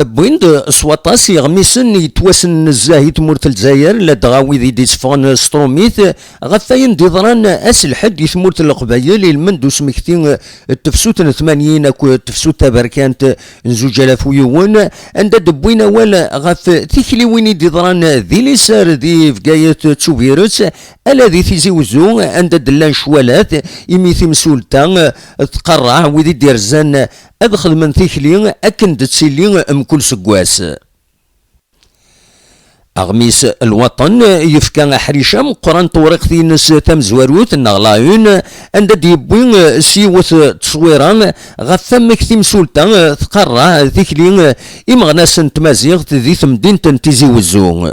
بويند سواطاس يغميسن يتواسن الزاهي تمورت الجزائر لا دغاوي ذي ديسفون ستروميت غفاين ديضران اسلحد يثمورت القبايل المندو سمكتين التفسوت 80 اكو التفسوت تبركانت نزوج الاف ويون عند دبوين ولا غف تيكلي وين ديضران ذي ليسار ذي فقاية تشوفيروس الا ذي تيزي وزو عند دلان شوالات يميثي مسولتا تقرع وذي ديرزان ادخل من ثيكلي اكن تسيلي كل سكواس أغميس الوطن يفكا حريشام قران طورق في نس تم زواروت النغلايون عند ديبوين سيوث تصويران غثم كثيم سلطان تقرع ذيكلين إمغناس تمازيغت ذي ثمدين تنتيزي وزون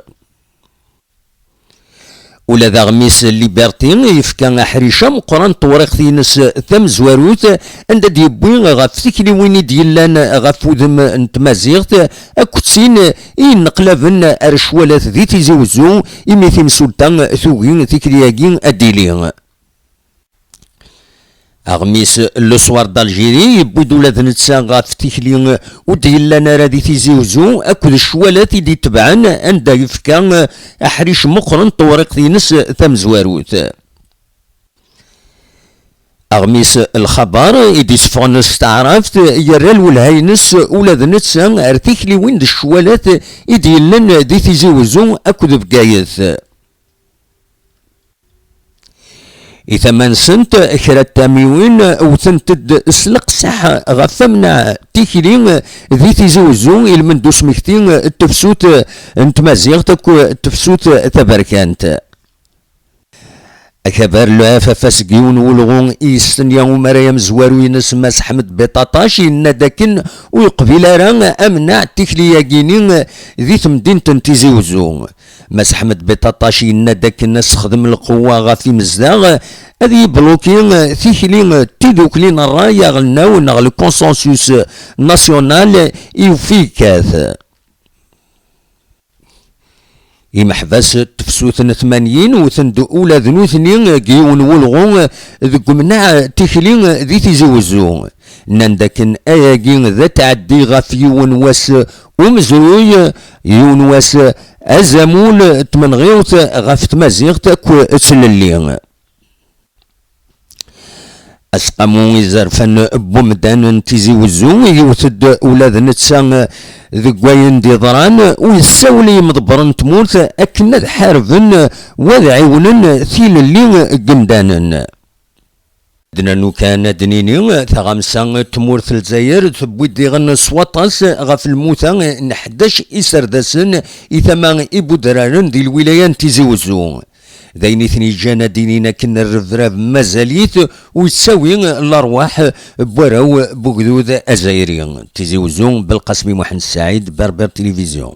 ولا ذا غميس ليبرتين يفكا حريشام قران طورق في نس ثم زواروت عند ديبوين غف ثيكلي وين ديالان غف وذم نتمازيغت اكوتسين ينقلبن ارشوالات ذي تيزي وزو يميثيم سلطان ثوين ثيكلياكين اديلين أغميس لوسوار دالجيري يبودو لا ذنتسا غاف تيكلي وديالنا رادي تيزي وزو اكل الشوالات دي تبعن عند يفكا احريش مقرن طورق ذينس ثم زواروت أغميس الخبر يديس فونس تعرفت يرال والهينس ولا ذنتسا ارتيكلي وين الشوالات يديالن دي تيزي وزو اكل بقايث إذا ما نسنت كرا التاميوين وثنتد سلق صح غفمنا تيكلين ذي تيزوزو المندو سمكتين التفسوت نتمازيغتك التفسوت تبركانت أكبر لعافة فاسقيون ولغون إيستنيا ومريم زوارو ينس ماس حمد بطاطاش ينادكن ويقبل ران أمنع تيكلياكينين ذي ثمدين تنتيزيوزو ماس حمد بطاطاش ينادكن نستخدم القوة غافي مزداغ هذه بلوكين تيكلين تيدوكلين الرايا غلناو نغ الكونسنسوس ناسيونال يوفيكاث يمحبس تفسوثن 80 وثندو أولى ذنوثنين جيون ولغون ذكو منع تيكلين ذي تيزوزو نندكن اياكين ذا تعدي غاف يون واس ومزروي يون واس ازامول تمنغيوت غاف تمازيغت كو تسللين أسقمو يزرفن بومدان تيزي وزو يوثد أولاد نتسا ذقواين ديضران ويساولي مضبرن تمورت أكن حارفن وذعيونن ثيل اللي قمدانن دنا كان دنيني ثغامسا تمورت الجزائر تبويد ديغن سواطاس غاف الموتى نحداش إسرداسن إثما إبودرارن دي الولايان تيزي وزو ذاين ثني جانا دينينا كنا الرفراف مازاليت ويساوي الارواح بوراو بوغدود ازايريين تيزي وزون بالقاسمي محمد سعيد بربر تلفزيون.